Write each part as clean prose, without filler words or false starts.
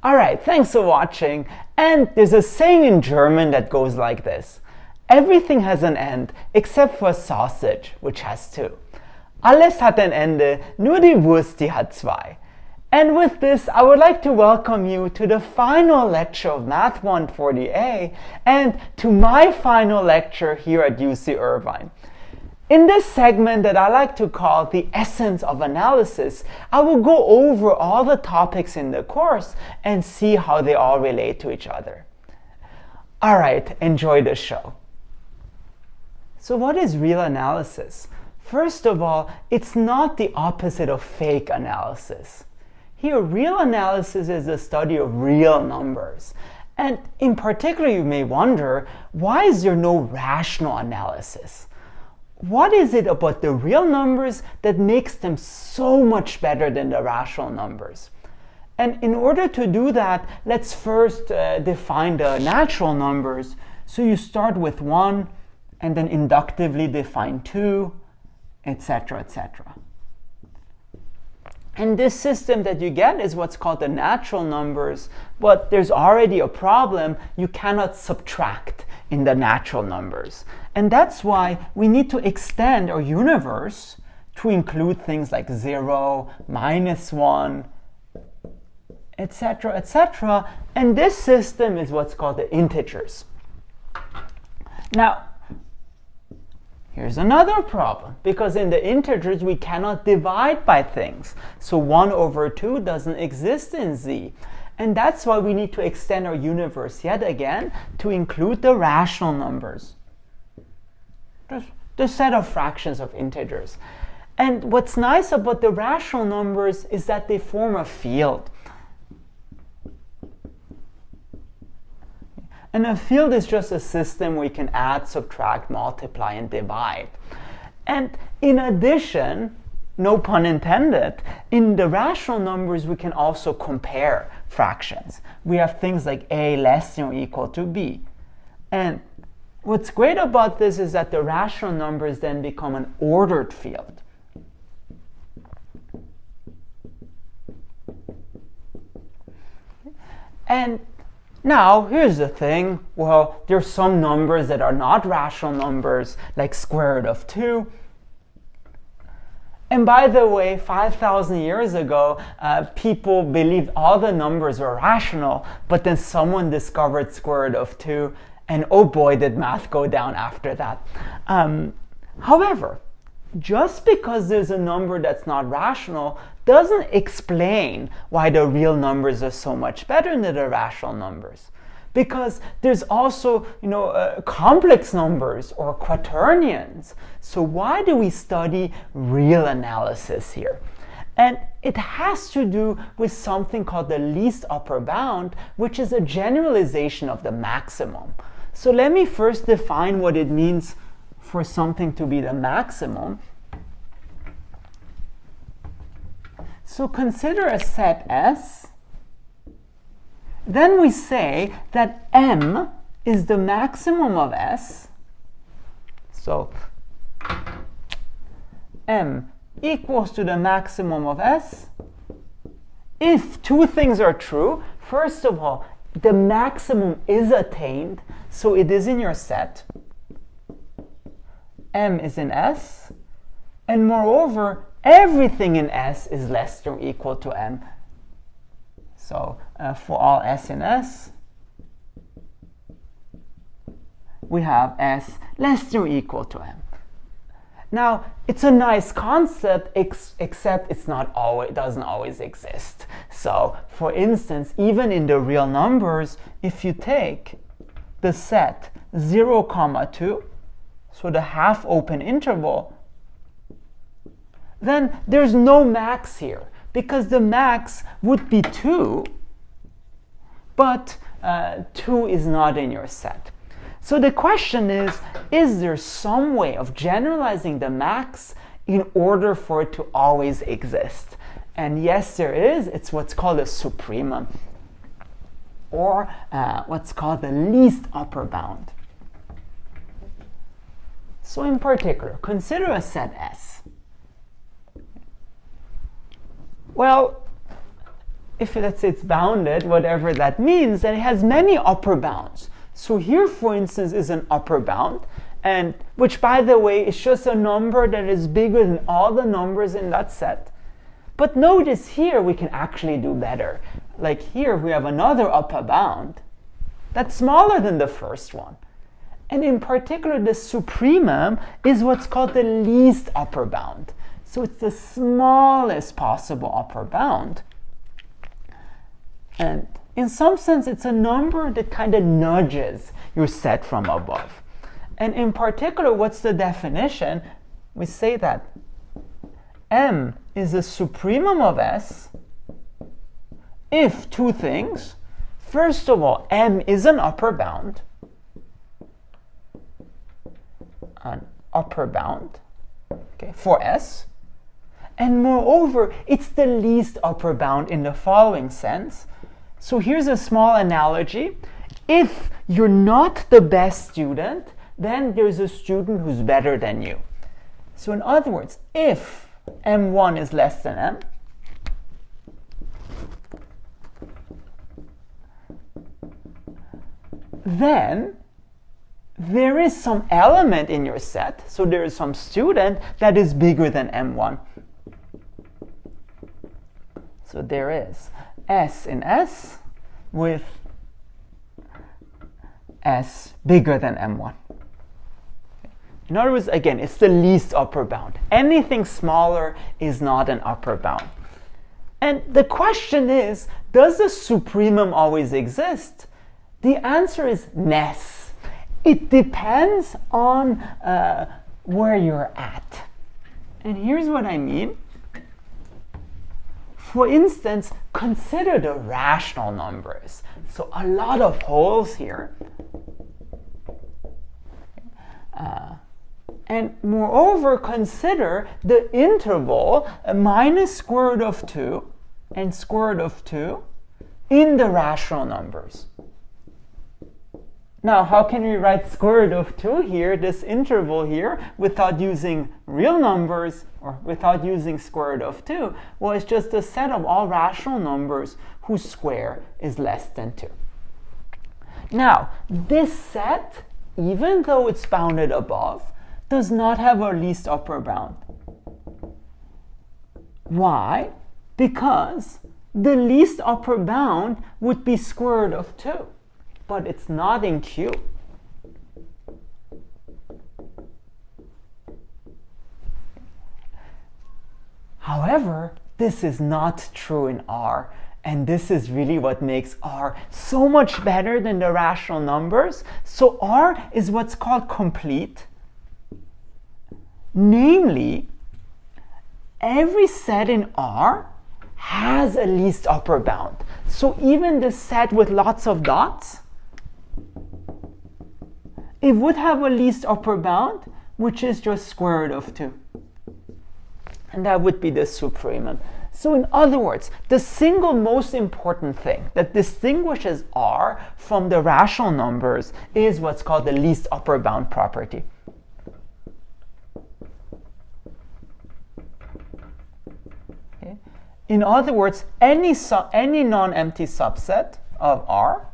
Alright, thanks for watching. And there's a saying in German that goes like this. Everything has an end, except for sausage, which has two. Alles hat ein Ende, nur die Wurst, die hat zwei. And with this, I would like to welcome you to the final lecture of Math 140A and to my final lecture here at UC Irvine. In this segment that I like to call the essence of analysis, I will go over all the topics in the course and see how they all relate to each other. Alright, enjoy the show. So what is real analysis? First of all, it's not the opposite of fake analysis. Here, real analysis is the study of real numbers. And in particular, you may wonder, why is there no rational analysis? What is it about the real numbers that makes them so much better than the rational numbers? And in order to do that, let's first define the natural numbers. So you start with 1 and then inductively define 2, etc., etc. And this system that you get is what's called the natural numbers, but there's already a problem. You cannot subtract in the natural numbers. And that's why we need to extend our universe to include things like 0, -1, etc., etc. And this system is what's called the integers. Now, here's another problem, because in the integers we cannot divide by things. So 1 over 2 doesn't exist in Z. And that's why we need to extend our universe yet again to include the rational numbers, the set of fractions of integers. And what's nice about the rational numbers is that they form a field. And a field is just a system where you can add, subtract, multiply, and divide. And in addition, no pun intended, in the rational numbers we can also compare fractions. We have things like a less than or equal to b. And what's great about this is that the rational numbers then become an ordered field. And now, here's the thing. Well, there's some numbers that are not rational numbers, like square root of 2. And by the way, 5,000 years ago, people believed all the numbers were rational, but then someone discovered square root of 2, and oh boy, did math go down after that. However, just because there's a number that's not rational doesn't explain why the real numbers are so much better than the rational numbers. Because there's also, complex numbers or quaternions. So why do we study real analysis here? And it has to do with something called the least upper bound, which is a generalization of the maximum. So let me first define what it means for something to be the maximum. So consider a set S. Then we say that M is the maximum of S. So M equals to the maximum of S if two things are true. First of all, the maximum is attained, so it is in your set. M is in S, and moreover, everything in S is less than or equal to M. So for all S in S, we have S less than or equal to M. Now, it's a nice concept, except it doesn't always exist. So, for instance, even in the real numbers, if you take the set 0, 2, so the half open interval, then there's no max here, because the max would be 2, but 2 is not in your set. So the question is there some way of generalizing the max in order for it to always exist? And yes, there is. It's what's called a supremum, or what's called the least upper bound. So in particular, consider a set S. Well, if let's say it's bounded, whatever that means, then it has many upper bounds. So here, for instance, is an upper bound, and which, by the way, is just a number that is bigger than all the numbers in that set. But notice here we can actually do better. Like here we have another upper bound that's smaller than the first one. And in particular, the supremum is what's called the least upper bound. So it's the smallest possible upper bound. And in some sense, it's a number that kind of nudges your set from above. And in particular, what's the definition? We say that M is the supremum of S if two things. First of all, M is an upper bound. An upper bound, okay, for S. And moreover, it's the least upper bound in the following sense. So here's a small analogy. If you're not the best student, then there's a student who's better than you. So in other words, if M1 is less than M, then there is some element in your set, so there is some student that is bigger than M1. So there is S in S with S bigger than M1. In other words, again, it's the least upper bound. Anything smaller is not an upper bound. And the question is, does the supremum always exist? The answer is yes. It depends on where you're at. And here's what I mean. For instance, consider the rational numbers. So a lot of holes here. And moreover, consider the interval minus square root of 2 and square root of 2 in the rational numbers. Now, how can we write square root of 2 here, this interval here, without using real numbers or without using square root of 2? Well, it's just a set of all rational numbers whose square is less than 2. Now, this set, even though it's bounded above, does not have a least upper bound. Why? Because the least upper bound would be square root of 2. But it's not in Q. However, this is not true in R, and this is really what makes R so much better than the rational numbers. So R is what's called complete. Namely, every set in R has a least upper bound. So even the set with lots of dots, it would have a least upper bound, which is just square root of 2. And that would be the supremum. So in other words, the single most important thing that distinguishes R from the rational numbers is what's called the least upper bound property. Okay. In other words, any non-empty subset of R,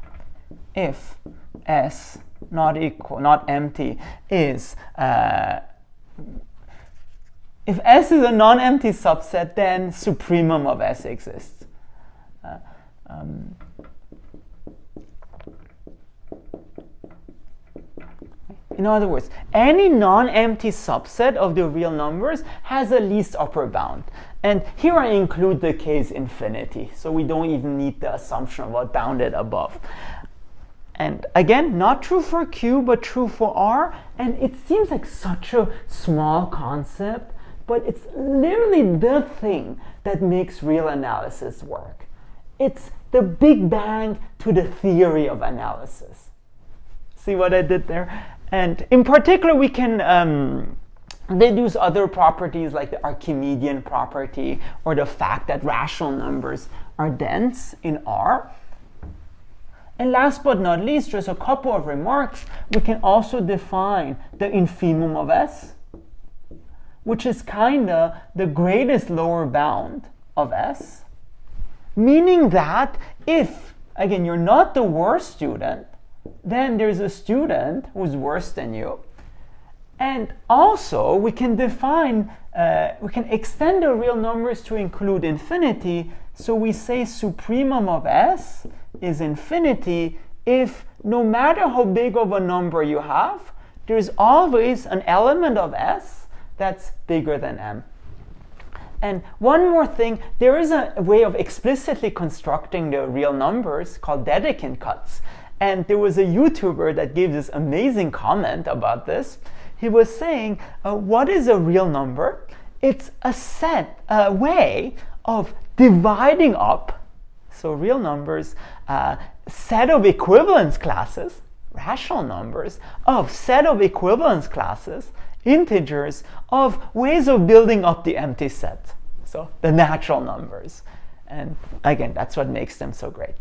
if S not empty is if S is a non-empty subset, then supremum of S exists. In other words, any non-empty subset of the real numbers has a least upper bound. And here I include the case infinity, so we don't even need the assumption of what bounded above. And again, not true for Q, but true for R. And it seems like such a small concept, but it's literally the thing that makes real analysis work. It's the Big Bang to the theory of analysis. See what I did there? And in particular, we can deduce other properties like the Archimedean property or the fact that rational numbers are dense in R. And last but not least, just a couple of remarks. We can also define the infimum of S, which is kind of the greatest lower bound of S. meaning that if, again, you're not the worst student, then there's a student who's worse than you. And also, we can extend the real numbers to include infinity. So we say supremum of S is infinity if no matter how big of a number you have, there's always an element of S that's bigger than M. And one more thing, there is a way of explicitly constructing the real numbers called Dedekind cuts. And there was a YouTuber that gave this amazing comment about this. He was saying, what is a real number? It's a way of dividing up, so real numbers, set of equivalence classes, rational numbers, of set of equivalence classes, integers, of ways of building up the empty set, so the natural numbers. And again, that's what makes them so great.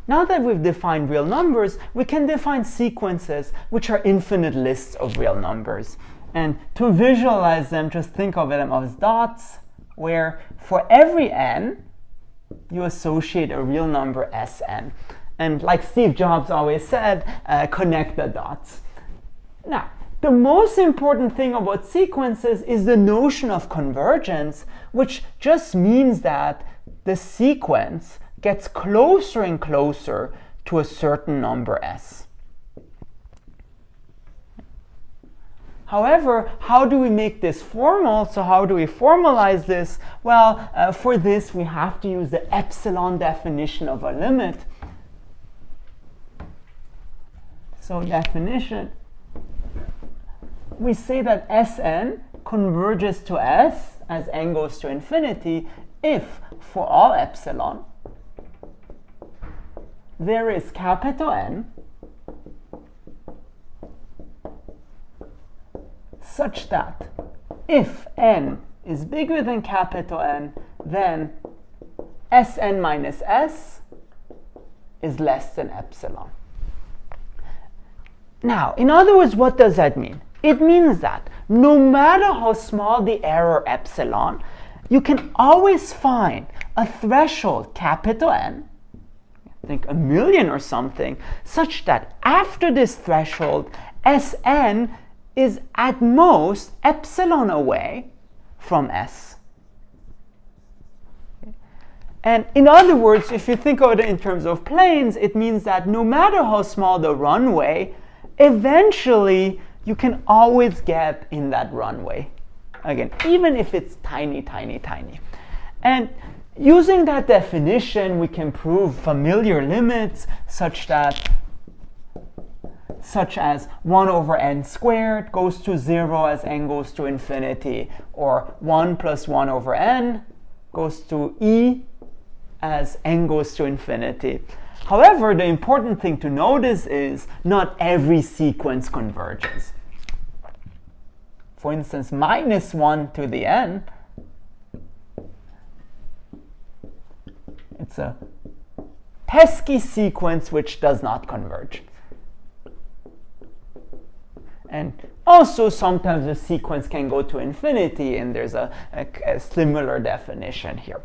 Now that we've defined real numbers, we can define sequences, which are infinite lists of real numbers. And to visualize them, just think of them as dots, where for every n, you associate a real number Sn. And like Steve Jobs always said, connect the dots. Now, the most important thing about sequences is the notion of convergence, which just means that the sequence gets closer and closer to a certain number S. However, how do we make this formal? So how do we formalize this? Well, for this we have to use the epsilon definition of a limit. So definition, we say that Sn converges to S as n goes to infinity if for all epsilon there is capital N such that if n is bigger than capital N, then Sn minus S is less than epsilon. Now, in other words, what does that mean? It means that no matter how small the error epsilon, you can always find a threshold capital N, I think 1,000,000 or something, such that after this threshold, Sn is at most epsilon away from S. And in other words, if you think of it in terms of planes, it means that no matter how small the runway, eventually you can always get in that runway. Again, even if it's tiny, tiny, tiny. And using that definition, we can prove familiar limits such as 1 over n squared goes to 0 as n goes to infinity, or 1 plus 1 over n goes to e as n goes to infinity. However, the important thing to notice is not every sequence converges. For instance, minus 1 to the n, it's a pesky sequence which does not converge. And also sometimes the sequence can go to infinity, and there's a similar definition here.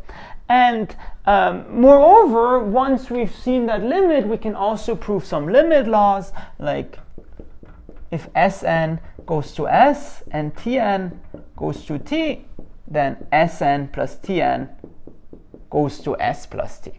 And moreover, once we've seen that limit, we can also prove some limit laws, like if Sn goes to S and Tn goes to T, then Sn plus Tn goes to S plus T.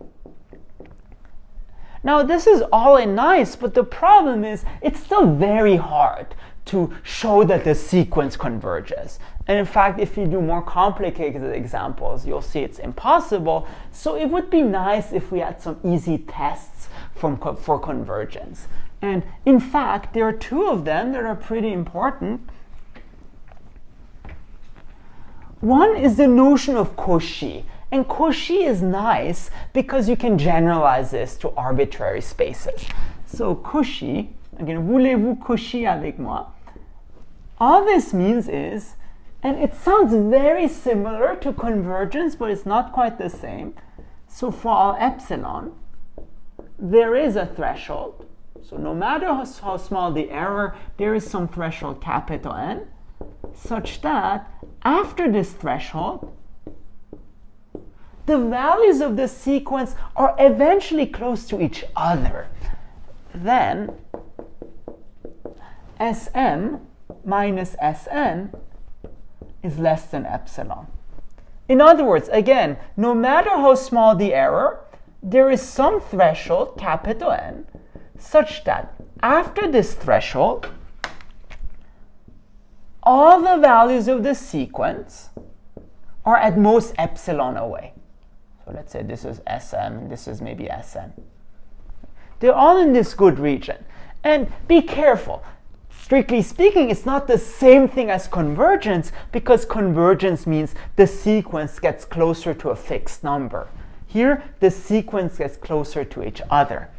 Now this is all in nice, but the problem is it's still very hard to show that the sequence converges. And in fact, if you do more complicated examples, you'll see it's impossible. So it would be nice if we had some easy tests for convergence. And in fact, there are two of them that are pretty important. One is the notion of Cauchy. And Cauchy is nice because you can generalize this to arbitrary spaces. So Cauchy, again, voulez-vous Cauchy avec moi? All this means is, and it sounds very similar to convergence, but it's not quite the same. So for all epsilon, there is a threshold. So no matter how small the error, there is some threshold capital N, such that after this threshold, the values of the sequence are eventually close to each other, then Sm minus Sn is less than epsilon. In other words, again, no matter how small the error, there is some threshold, capital N, such that after this threshold, all the values of the sequence are at most epsilon away. So let's say this is Sm, this is maybe Sn. They're all in this good region. And be careful. Strictly speaking, it's not the same thing as convergence, because convergence means the sequence gets closer to a fixed number. Here, the sequence gets closer to each other.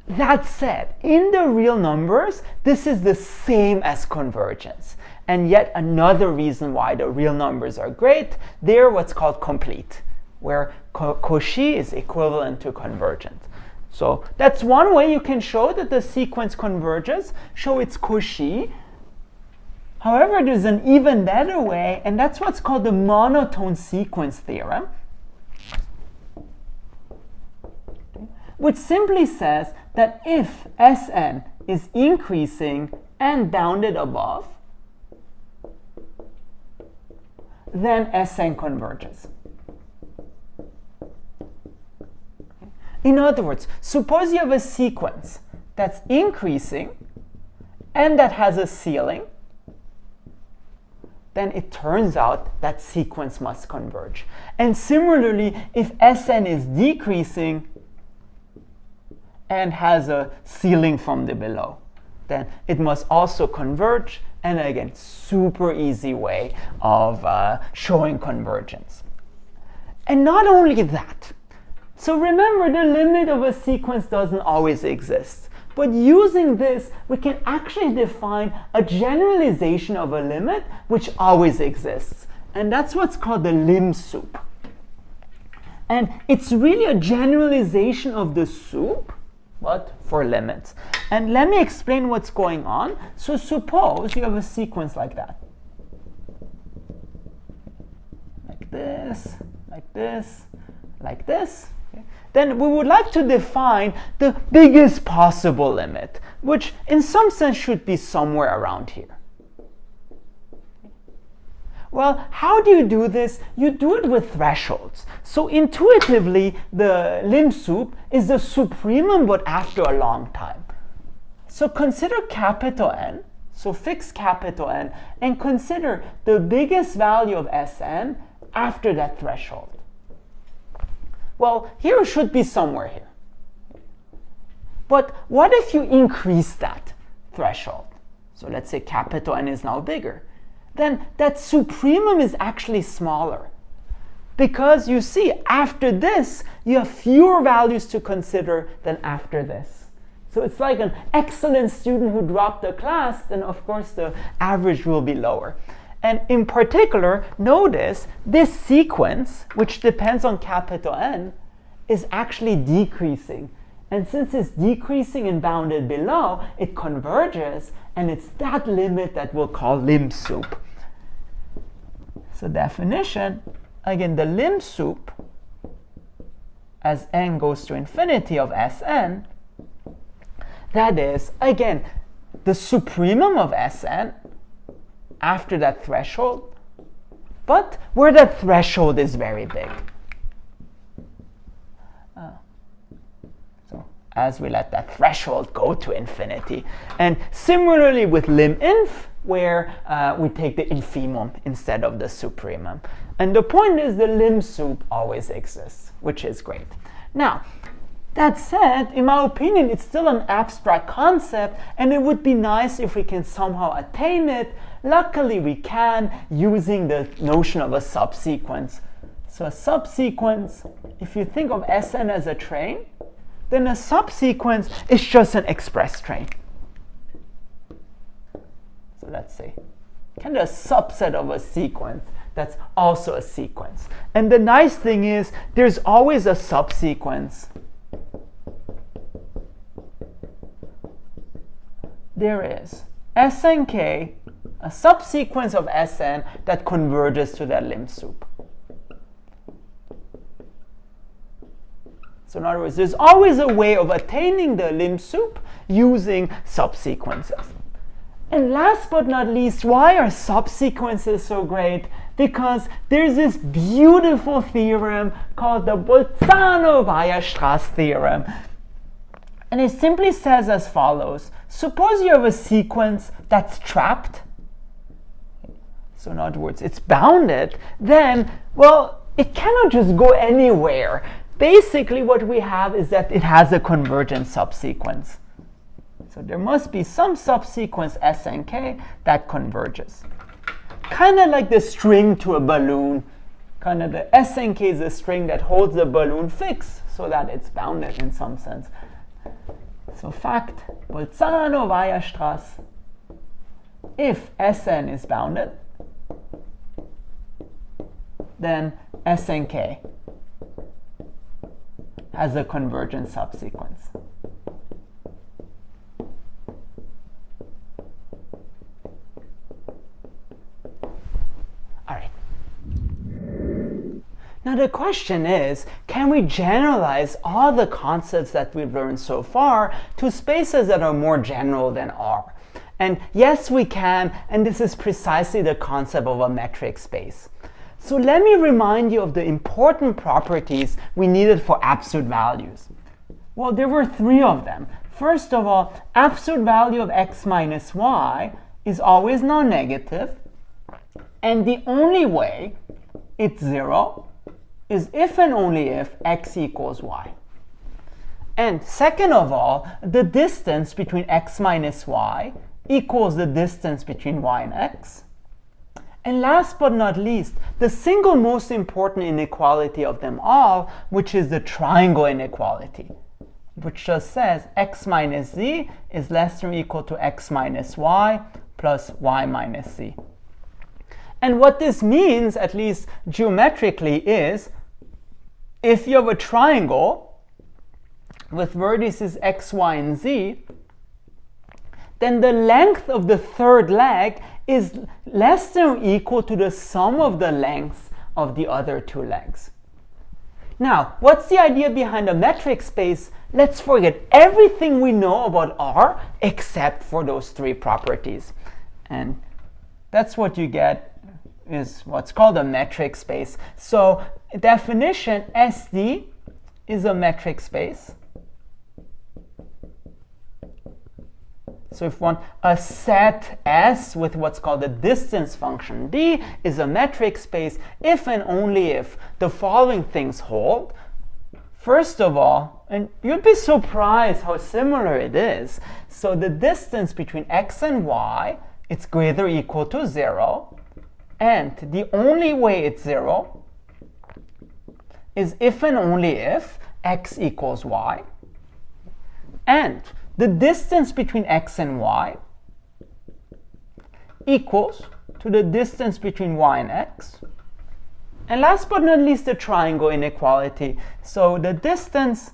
That said, in the real numbers, this is the same as convergence. And yet another reason why the real numbers are great, they're what's called complete, where Cauchy is equivalent to convergent. So that's one way you can show that the sequence converges, show it's Cauchy. However, there's an even better way, and that's what's called the monotone sequence theorem, which simply says that if Sn is increasing and bounded above, then Sn converges. In other words, suppose you have a sequence that's increasing and that has a ceiling, then it turns out that sequence must converge. And similarly, if Sn is decreasing and has a ceiling from the below, then it must also converge. And again, super easy way of showing convergence. And not only that, so remember, the limit of a sequence doesn't always exist. But using this, we can actually define a generalization of a limit which always exists. And that's what's called the lim sup. And it's really a generalization of the sup, but for limits. And let me explain what's going on. So suppose you have a sequence like that. Like this, like this, like this. Then we would like to define the biggest possible limit, which in some sense should be somewhere around here. Well, how do you do this? You do it with thresholds. So intuitively, the lim sup is the supremum, but after a long time. So consider capital N, so fix capital N, and consider the biggest value of Sn after that threshold. Well, here it should be somewhere here. But what if you increase that threshold? So let's say capital N is now bigger. Then that supremum is actually smaller. Because you see, after this, you have fewer values to consider than after this. So it's like an excellent student who dropped a class, then of course the average will be lower. And in particular, notice this sequence, which depends on capital N, is actually decreasing. And since it's decreasing and bounded below, it converges, and it's that limit that we'll call lim sup. So definition, again, the lim sup as n goes to infinity of Sn, that is, again, the supremum of Sn after that threshold, but where that threshold is very big. So as we let that threshold go to infinity. And similarly with lim inf, where we take the infimum instead of the supremum. And the point is the lim sup always exists, which is great. Now, that said, in my opinion, it's still an abstract concept, and it would be nice if we can somehow attain it. Luckily, we can, using the notion of a subsequence. So a subsequence, if you think of Sn as a train, then a subsequence is just an express train. So let's say, kind of a subset of a sequence that's also a sequence. And the nice thing is, there's always a subsequence. There is Snk, a subsequence of Sn that converges to that lim sup. So in other words, there's always a way of attaining the lim sup using subsequences. And last but not least, why are subsequences so great? Because there's this beautiful theorem called the Bolzano-Weierstrass theorem. And it simply says as follows. Suppose you have a sequence that's trapped. So in other words, it's bounded. Then, well, it cannot just go anywhere. Basically, what we have is that it has a convergent subsequence. So there must be some subsequence S and K that converges. Kind of like the string to a balloon. Kind of the S and K is a string that holds the balloon fixed so that it's bounded in some sense. So fact, Bolzano-Weierstrass, if Sn is bounded, then Snk has a convergent subsequence. All right. Now the question is, can we generalize all the concepts that we've learned so far to spaces that are more general than R? And yes, we can, and this is precisely the concept of a metric space. So let me remind you of the important properties we needed for absolute values. Well, there were three of them. First of all, absolute value of x minus y is always non-negative, and the only way it's 0 is if and only if x equals y. And second of all, the distance between x minus y equals the distance between y and x. And last but not least, the single most important inequality of them all, which is the triangle inequality, which just says x minus z is less than or equal to x minus y plus y minus z. And what this means, at least geometrically, is if you have a triangle with vertices x, y, and z, then the length of the third leg is less than or equal to the sum of the lengths of the other two legs. Now, what's the idea behind a metric space? Let's forget everything we know about R except for those three properties. And that's what you get is what's called a metric space. So definition, SD is a metric space. So if one, a set S with what's called a distance function D is a metric space if and only if the following things hold. First of all, and you'd be surprised how similar it is. So the distance between x and y, it's greater or equal to 0. And the only way it's 0 is if and only if x equals y. And the distance between x and y equals to the distance between y and x. And last but not least, the triangle inequality. So the distance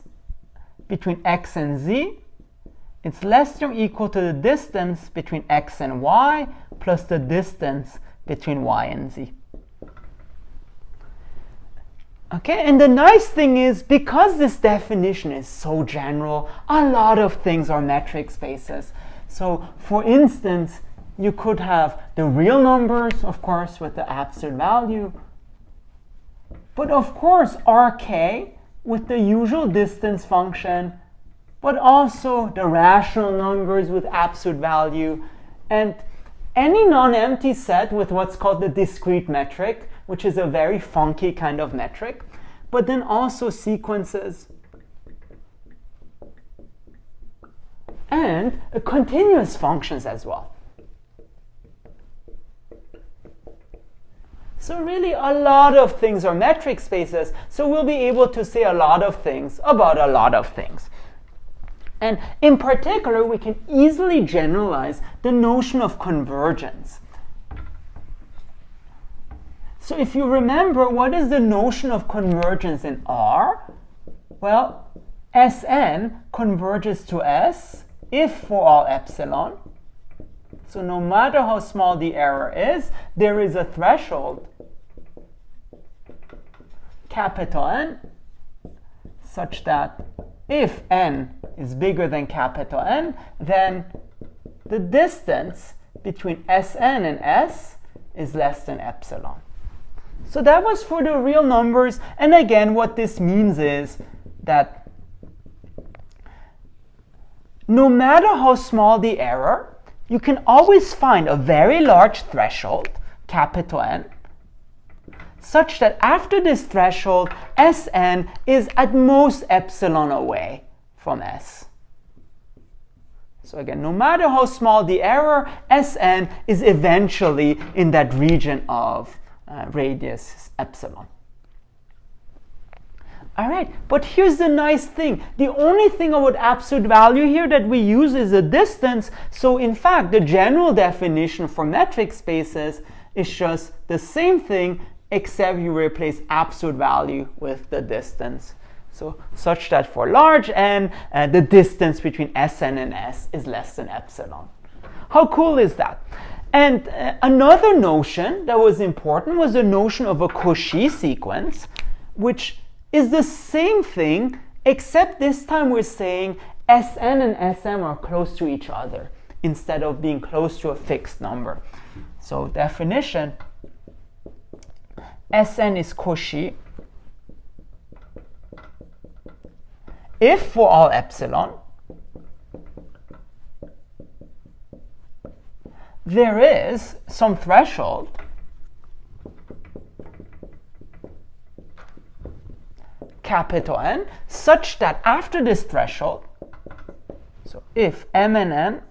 between x and z, it's less than or equal to the distance between x and y plus the distance between y and z. Okay, and the nice thing is, because this definition is so general, a lot of things are metric spaces. So for instance, you could have the real numbers, of course, with the absolute value. But of course, RK with the usual distance function, but also the rational numbers with absolute value, and any non-empty set with what's called the discrete metric, which is a very funky kind of metric, but then also sequences and continuous functions as well. So really a lot of things are metric spaces, so we'll be able to say a lot of things about a lot of things. And in particular, we can easily generalize the notion of convergence. So if you remember, what is the notion of convergence in R? Well, Sn converges to S if for all epsilon. So no matter how small the error is, there is a threshold, capital N, such that if n is bigger than capital N, then the distance between Sn and S is less than epsilon. So that was for the real numbers. And again, what this means is that no matter how small the error, you can always find a very large threshold, capital N, such that after this threshold, Sn is at most epsilon away from S. So again, no matter how small the error, Sn is eventually in that region of radius epsilon. All right, but here's the nice thing. The only thing about absolute value here that we use is a distance. So in fact, the general definition for metric spaces is just the same thing, except you replace absolute value with the distance. So such that for large n, the distance between Sn and S is less than epsilon. How cool is that? And another notion that was important was the notion of a Cauchy sequence, which is the same thing, except this time we're saying Sn and Sm are close to each other instead of being close to a fixed number. So definition, Sn is Cauchy if for all epsilon there is some threshold capital N such that after this threshold, so if m and n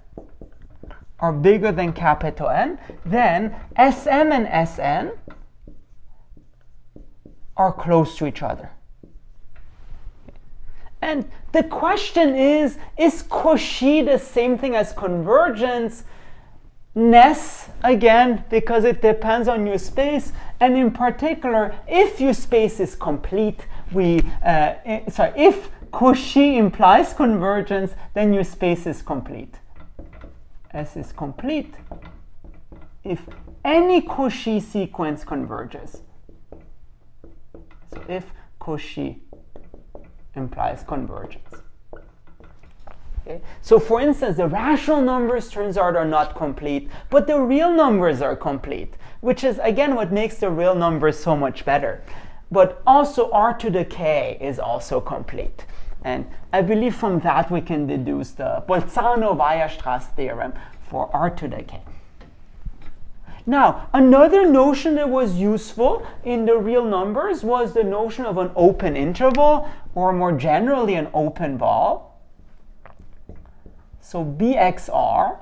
are bigger than capital N, then Sm and Sn are close to each other. And the question is Cauchy the same thing as convergence? Ness, again, because it depends on your space, and in particular, if your space is complete, if Cauchy implies convergence, then your space is complete. S is complete if any Cauchy sequence converges. So if Cauchy implies convergence. Okay. So for instance, the rational numbers turns out are not complete, but the real numbers are complete, which is again what makes the real numbers so much better. But also r to the k is also complete. And I believe from that we can deduce the Bolzano-Weierstrass theorem for r to the k. Now, another notion that was useful in the real numbers was the notion of an open interval, or more generally an open ball. So Bxr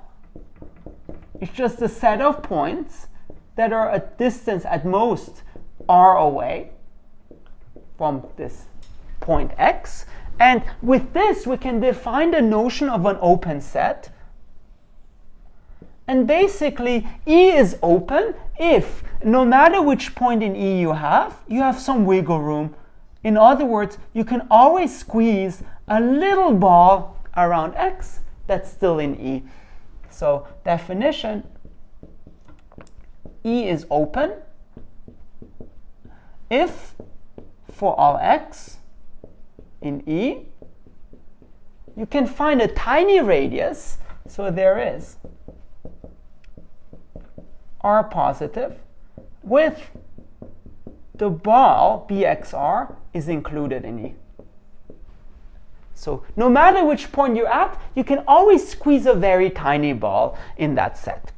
is just a set of points that are at distance at most r away from this point x. And with this, we can define the notion of an open set. And basically, E is open if, no matter which point in E you have some wiggle room. In other words, you can always squeeze a little ball around x that's still in E. So definition, E is open if for all x in E, you can find a tiny radius, so there is r positive with the ball Bxr is included in E. So no matter which point you're at, you can always squeeze a very tiny ball in that set.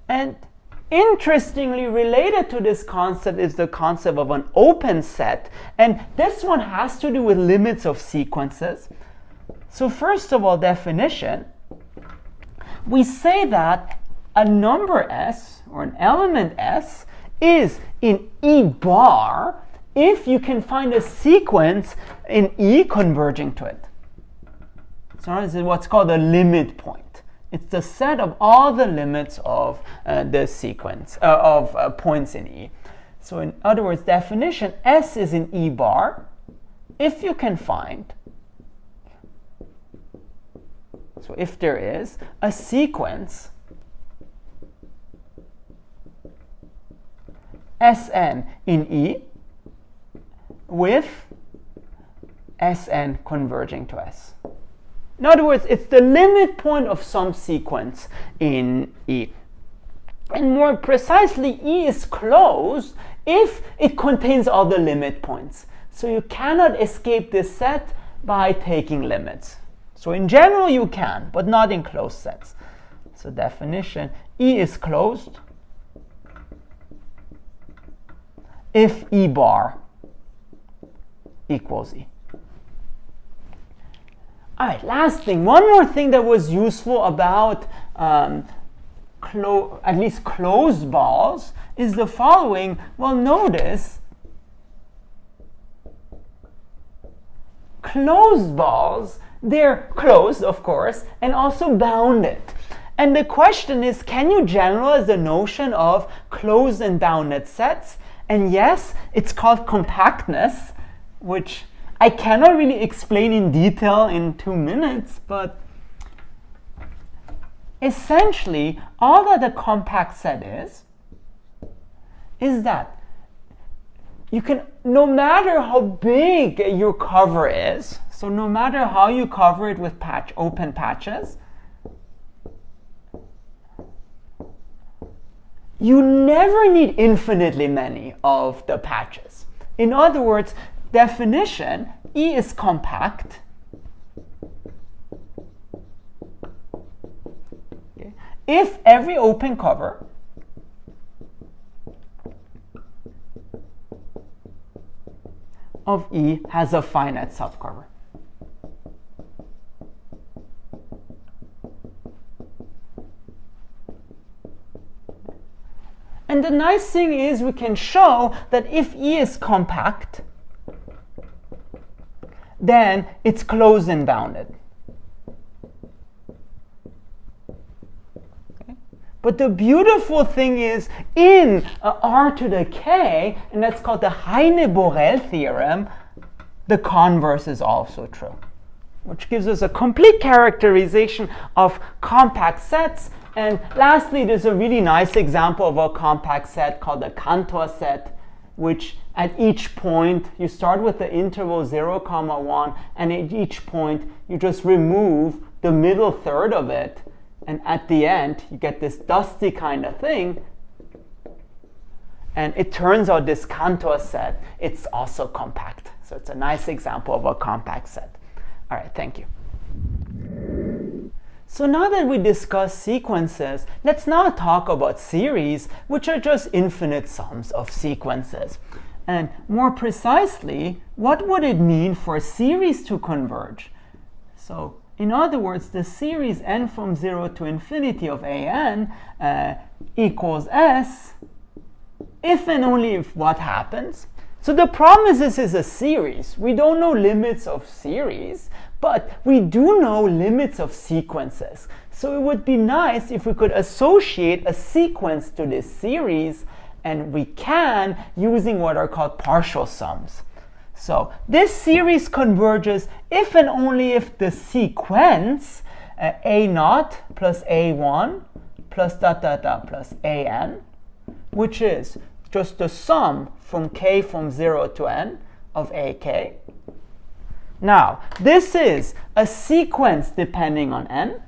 And interestingly related to this concept is the concept of an open set. And this one has to do with limits of sequences. So first of all, definition, we say that a number S, or an element S, is in E bar if you can find a sequence in E converging to it. So this is what's called a limit point. It's the set of all the limits of the sequence of points in E. So in other words, definition, S is in E bar if you can find, so if there is a sequence Sn in E with Sn converging to S. In other words, it's the limit point of some sequence in E. And more precisely, E is closed if it contains all the limit points. So you cannot escape this set by taking limits. So in general you can, but not in closed sets. So definition, E is closed if E bar equals E. All right, last thing, one more thing that was useful about at least closed balls is the following. Well, notice closed balls, they're closed, of course, and also bounded. And the question is, can you generalize the notion of closed and bounded sets? And yes, it's called compactness, which I cannot really explain in detail in 2 minutes, but essentially, all that a compact set is that you can, no matter how big your cover is, so no matter how you cover it with open patches, you never need infinitely many of the patches. In other words, definition, E is compact if every open cover of E has a finite subcover. And the nice thing is we can show that if E is compact, then it's closed and bounded. Okay. But the beautiful thing is in R to the K, and that's called the Heine-Borel theorem, the converse is also true, which gives us a complete characterization of compact sets. And lastly, there's a really nice example of a compact set called the Cantor set, which at each point, you start with the interval 0, 1, and at each point, you just remove the middle third of it, and at the end, you get this dusty kind of thing. And it turns out this Cantor set, it's also compact. So it's a nice example of a compact set. All right, thank you. So now that we discussed sequences, let's now talk about series, which are just infinite sums of sequences. And more precisely, what would it mean for a series to converge? So in other words, the series n from 0 to infinity of an equals s, if and only if what happens? So the problem is this is a series. We don't know limits of series, but we do know limits of sequences. So it would be nice if we could associate a sequence to this series, and we can using what are called partial sums. So this series converges if and only if the sequence a0 plus a1 plus plus an, which is just the sum from k from 0 to n of ak. Now, this is a sequence depending on n.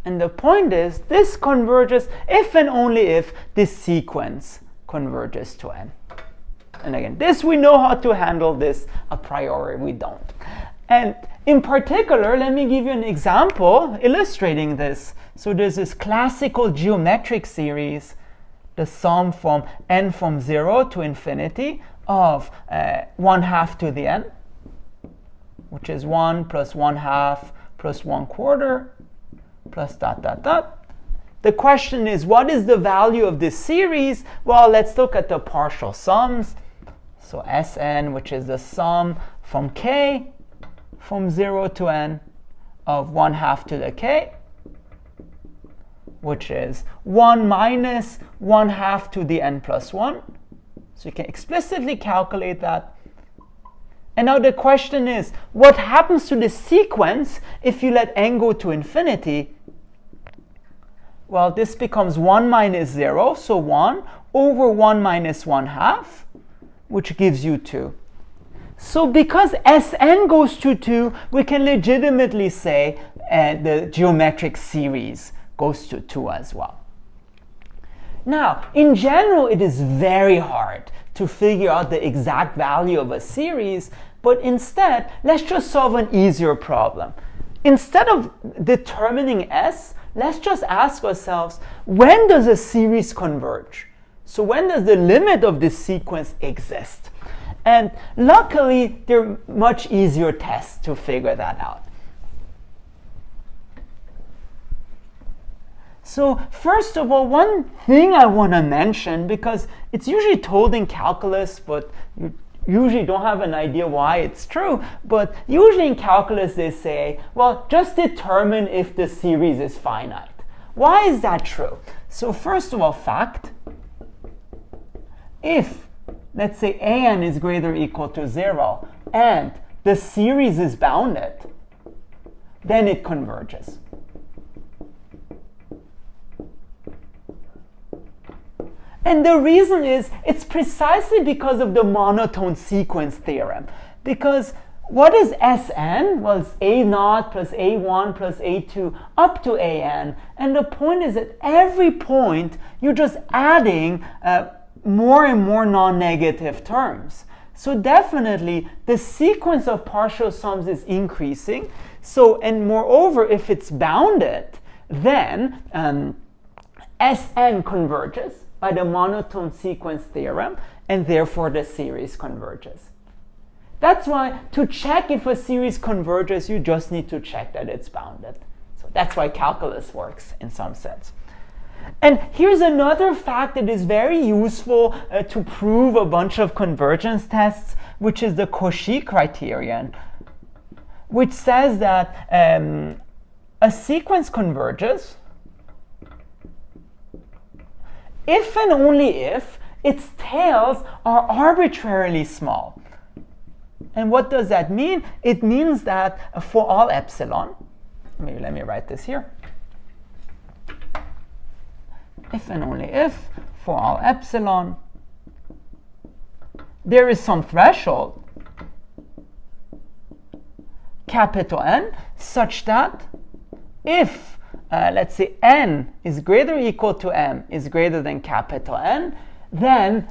And the point is, this converges if and only if this sequence converges to n. And again, this we know how to handle, this a priori we don't. And in particular, let me give you an example illustrating this. So there's this classical geometric series, the sum from n from 0 to infinity of 1/2 to the n, which is 1 plus 1/2 plus 1/4 plus ... The question is, what is the value of this series? Well, let's look at the partial sums. So Sn, which is the sum from k from 0 to n of 1/2 to the k, which is 1 minus 1/2 to the n plus 1. So you can explicitly calculate that. And now the question is, what happens to the sequence if you let n go to infinity? Well, this becomes 1 minus 0, so 1 over 1 minus 1/2, which gives you 2. So because Sn goes to 2, we can legitimately say the geometric series goes to 2 as well. Now, in general, it is very hard to figure out the exact value of a series, but instead, let's just solve an easier problem. Instead of determining S, let's just ask ourselves, when does a series converge? So when does the limit of this sequence exist? And luckily, there are much easier tests to figure that out. So first of all, one thing I want to mention, because it's usually told in calculus, but you usually don't have an idea why it's true, but usually in calculus they say, well, just determine if the series is finite. Why is that true? So first of all, fact, if, let's say, an is greater or equal to 0, and the series is bounded, then it converges. And the reason is, it's precisely because of the monotone sequence theorem. Because what is Sn? Well, it's a0 plus a1 plus a2 up to an. And the point is, at every point, you're just adding more and more non-negative terms. So definitely, the sequence of partial sums is increasing. So, and moreover, if it's bounded, then Sn converges by the monotone sequence theorem, and therefore the series converges. That's why to check if a series converges, you just need to check that it's bounded. So that's why calculus works in some sense. And here's another fact that is very useful to prove a bunch of convergence tests, which is the Cauchy criterion, which says that a sequence converges if and only if its tails are arbitrarily small. And what does that mean? It means that for all epsilon, maybe let me write this here. If and only if, for all epsilon, there is some threshold, capital N, such that if let's say n is greater or equal to m is greater than capital N, then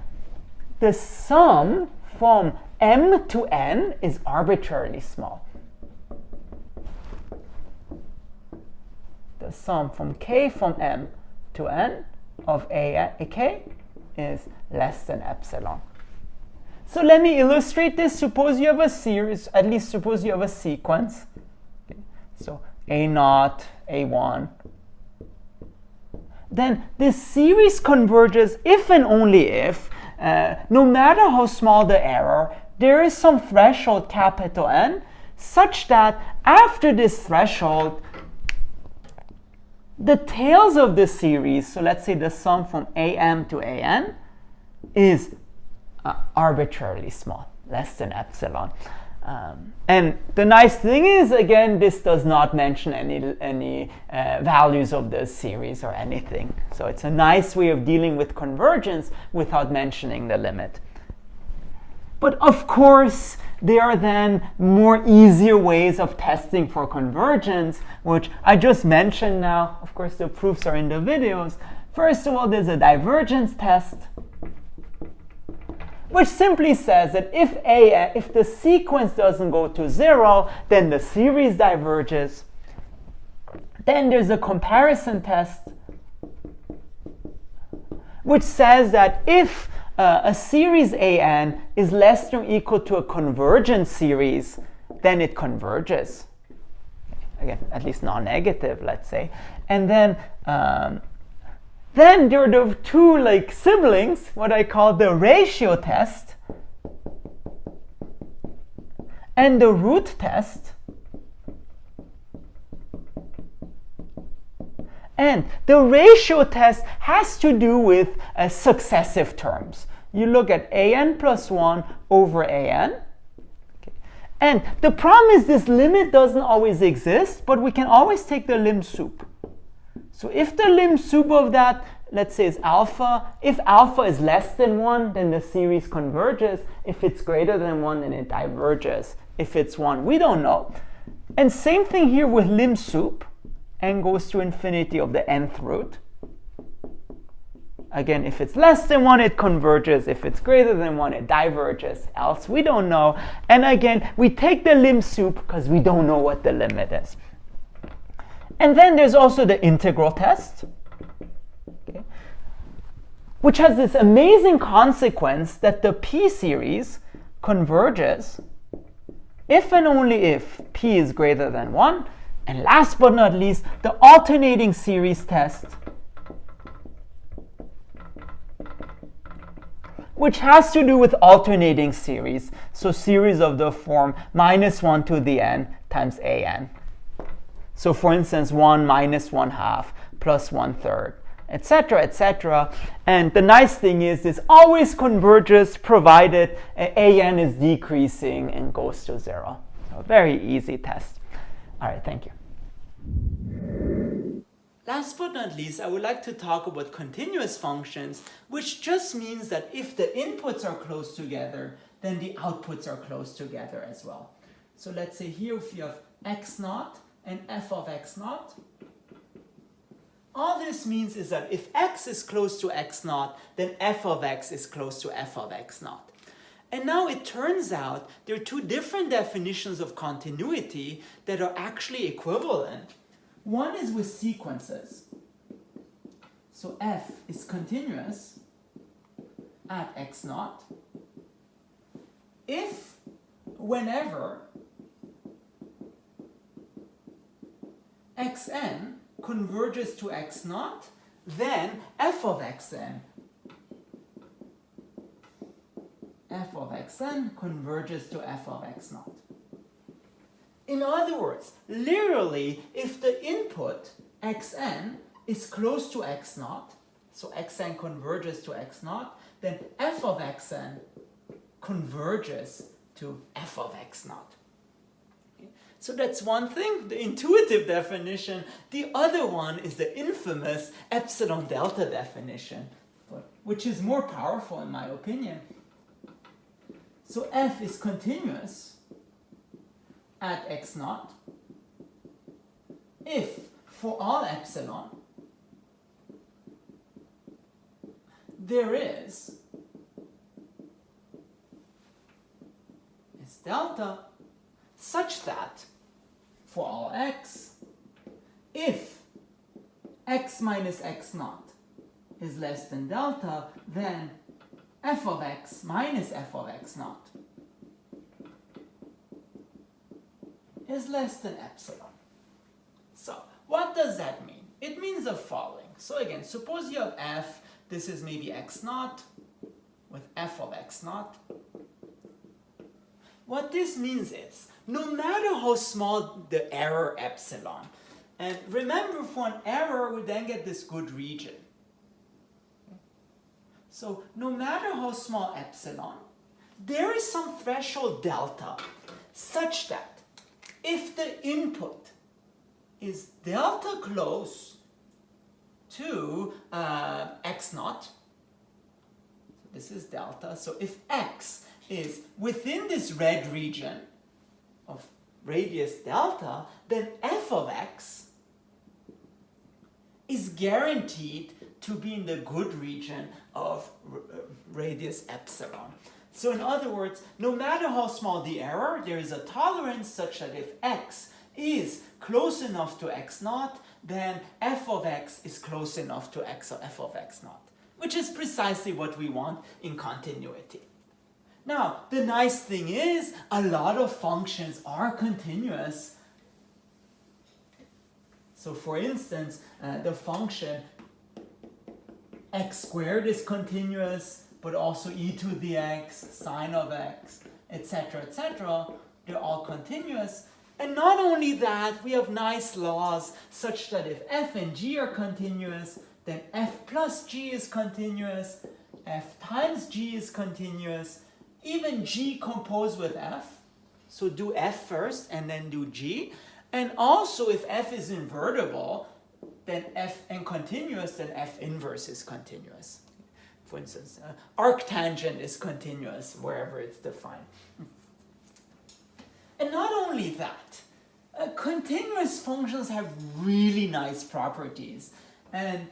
the sum from m to n is arbitrarily small. The sum from k from m to n of k is less than epsilon. So let me illustrate this. Suppose you have a series, at least suppose you have a sequence. Okay. So a0, a1. Then this series converges if and only if, no matter how small the error, there is some threshold capital N, such that after this threshold, the tails of the series, so let's say the sum from am to an, is arbitrarily small, less than epsilon. And the nice thing is, again, this does not mention any values of the series or anything. So it's a nice way of dealing with convergence without mentioning the limit. But of course, there are then more easier ways of testing for convergence, which I just mentioned now. Of course, the proofs are in the videos. First of all, there's a divergence test, which simply says that if the sequence doesn't go to 0, then the series diverges. Then there's a comparison test, which says that if a series an is less than or equal to a convergent series, then it converges. Again, at least non-negative, let's say. And then there are the two siblings, what I call the ratio test and the root test. And the ratio test has to do with successive terms. You look at an plus 1 over an. Okay. And the problem is this limit doesn't always exist, but we can always take the lim sup. So if the lim sup of that let's say, is alpha. If alpha is less than 1, then the series converges. If it's greater than 1, then it diverges. If it's 1, we don't know. And same thing here with lim sup. N goes to infinity of the nth root. Again, if it's less than 1, it converges. If it's greater than 1, it diverges. Else, we don't know. And again, we take the lim sup because we don't know what the limit is. And then there's also the integral test, okay, which has this amazing consequence that the p series converges if and only if p is greater than 1. And last but not least, the alternating series test, which has to do with alternating series. So series of the form -1 to the n times an. So for instance, 1 minus 1/2 plus 1/3, etc., etc. And the nice thing is this always converges provided an is decreasing and goes to 0. So a very easy test. All right, thank you. Last but not least, I would like to talk about continuous functions, which just means that if the inputs are close together, then the outputs are close together as well. So let's say here if you have x0 and f of x0, all this means is that if x is close to x0, then f of x is close to f of x0. And now it turns out there are two different definitions of continuity that are actually equivalent. One is with sequences. So f is continuous at x0 if, whenever, xn converges to x0, then f of xn converges to f of x0. In other words, literally, if the input xn is close to x0, so xn converges to x0, then f of xn converges to f of x0. So that's one thing, the intuitive definition. The other one is the infamous epsilon delta definition, which is more powerful in my opinion. So f is continuous at x0 if, for all epsilon, there is delta such that for all x, if x minus x0 is less than delta, then f of x minus f of x0 is less than epsilon. So what does that mean? It means the following. So again, suppose you have f, this is maybe x0 with f of x0. What this means is, no matter how small the error epsilon, and remember for an error we then get this good region. So no matter how small epsilon, there is some threshold delta such that if the input is delta close to x0, so this is delta, so if x is within this red region of radius delta, then f of x is guaranteed to be in the good region of radius epsilon. So in other words, no matter how small the error, there is a tolerance such that if x is close enough to x0, then f of x is close enough to f of x0, which is precisely what we want in continuity. Now, the nice thing is, a lot of functions are continuous. So for instance, the function x squared is continuous, but also e to the x, sine of x, etc., etc. They're all continuous. And not only that, we have nice laws such that if f and g are continuous, then f plus g is continuous, f times g is continuous, even g composed with f. So do f first and then do g. And also if f is invertible, then Fn continuous, then F inverse is continuous. For instance, arctangent is continuous wherever it's defined. And not only that, continuous functions have really nice properties. And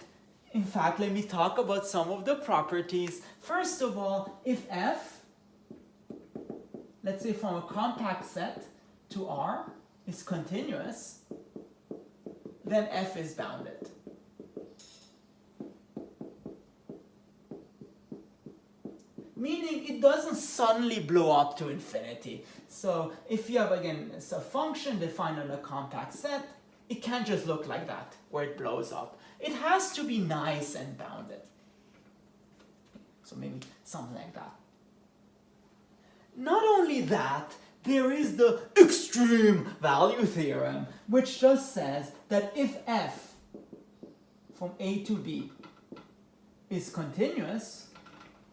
in fact, let me talk about some of the properties. First of all, if F, let's say from a compact set to R, is continuous, then F is bounded. Meaning it doesn't suddenly blow up to infinity. So if you have, again, a function defined on a compact set, it can't just look like that, where it blows up. It has to be nice and bounded. So maybe something like that. Not only that, there is the extreme value theorem, which just says that if F from A to B is continuous,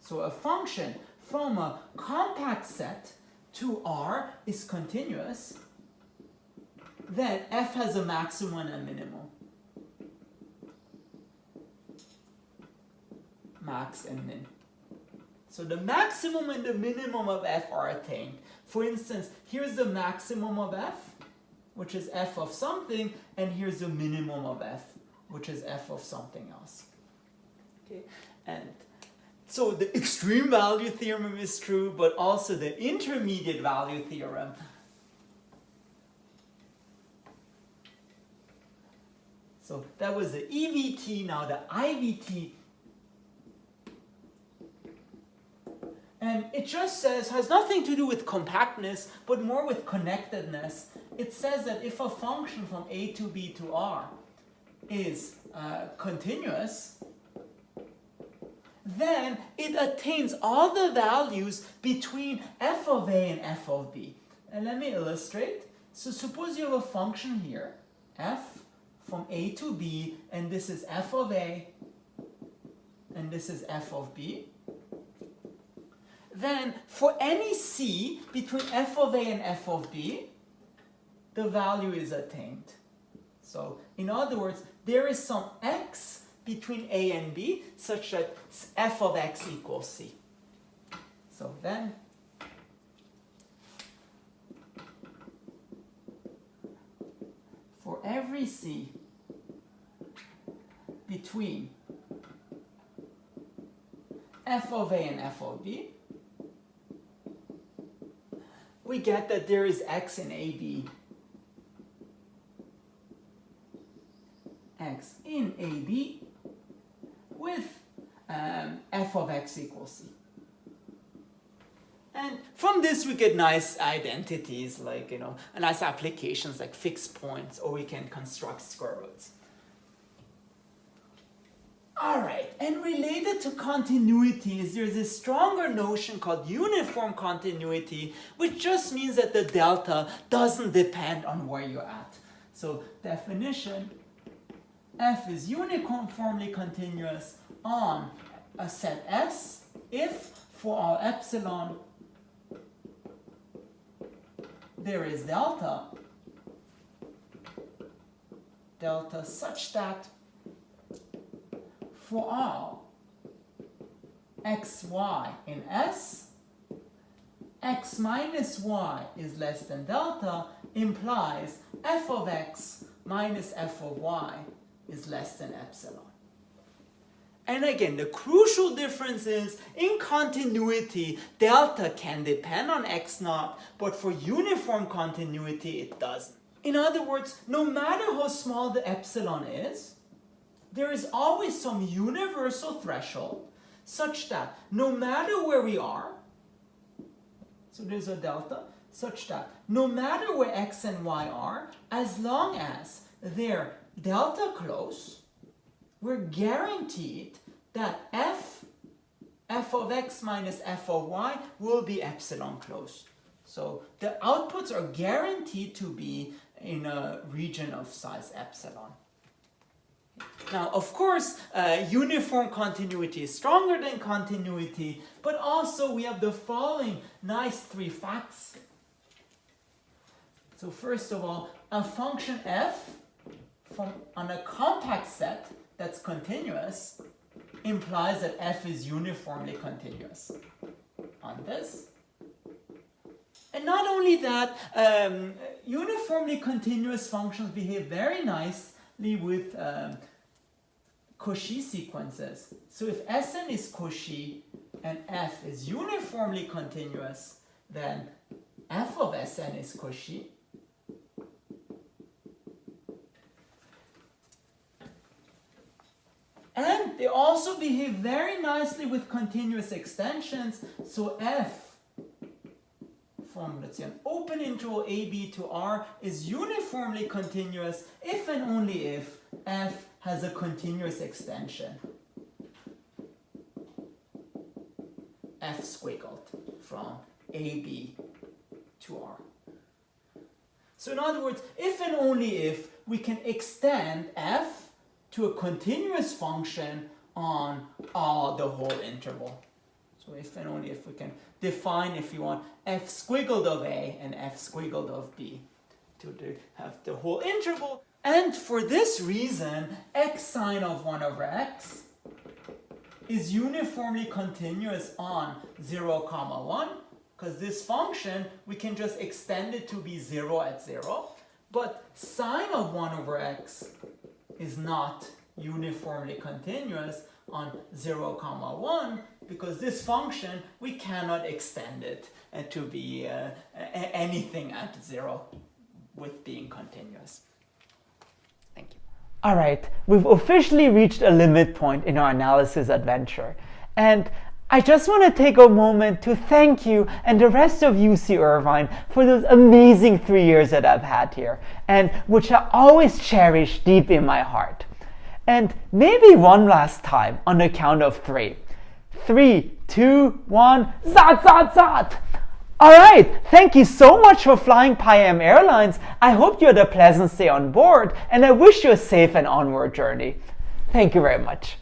so a function from a compact set to R is continuous, then F has a maximum and a minimum. Max and min. So the maximum and the minimum of F are attained. For instance, here's the maximum of F, which is F of something, and here's the minimum of F, which is F of something else. Okay, and so the extreme value theorem is true, but also the intermediate value theorem. So that was the EVT, now the IVT. And it just says, has nothing to do with compactness, but more with connectedness. It says that if a function from A to B to R is continuous, then it attains all the values between f of a and f of b. And let me illustrate. So suppose you have a function here, f from a to b, and this is f of a, and this is f of b. Then for any c between f of a and f of b, the value is attained. So in other words, there is some x between a and b such that f of x equals c. So then for every c between f of a and f of b, we get that there is x in AB. X in AB with f of x equals c. And from this we get nice identities like, nice applications like fixed points, or we can construct square roots. Alright, and related to continuities, there's a stronger notion called uniform continuity, which just means that the delta doesn't depend on where you're at. So definition, f is uniformly continuous on a set S if for all epsilon there is delta such that for all x, y in S, x minus y is less than delta implies f of x minus f of y is less than epsilon. And again, the crucial difference is in continuity, delta can depend on x naught, but for uniform continuity, it doesn't. In other words, no matter how small the epsilon is, there is always some universal threshold such that no matter where we are, so there's a delta, such that no matter where x and y are, as long as they're delta close, we're guaranteed that f of x minus f of y will be epsilon close. So the outputs are guaranteed to be in a region of size epsilon. Now, of course, uniform continuity is stronger than continuity, but also we have the following nice three facts. So first of all, a function f on a compact set that's continuous implies that f is uniformly continuous on this. And not only that, uniformly continuous functions behave very nicely with Cauchy sequences. So if Sn is Cauchy and f is uniformly continuous, then f of Sn is Cauchy. And they also behave very nicely with continuous extensions. So f from, let's say, an open interval ab to R is uniformly continuous if and only if f has a continuous extension, f squiggled from ab to R. So in other words, if and only if we can extend f to a continuous function on the whole interval. So if and only if we can define, if you want, f squiggled of A and f squiggled of B to have the whole interval. And for this reason, x sine of 1 over x is uniformly continuous on 0, 1, because this function, we can just extend it to be 0 at 0. But sine of 1 over x is not uniformly continuous on 0, 1, because this function, we cannot extend it to be anything at 0 with being continuous. Thank you. All right, we've officially reached a limit point in our analysis adventure. And I just want to take a moment to thank you and the rest of UC Irvine for those amazing 3 years that I've had here, and which I always cherish deep in my heart. And maybe one last time on the count of 3. 3, 2, 1, zat, zat, zat! All right, thank you so much for flying Peyam Airlines. I hope you had a pleasant stay on board, and I wish you a safe and onward journey. Thank you very much.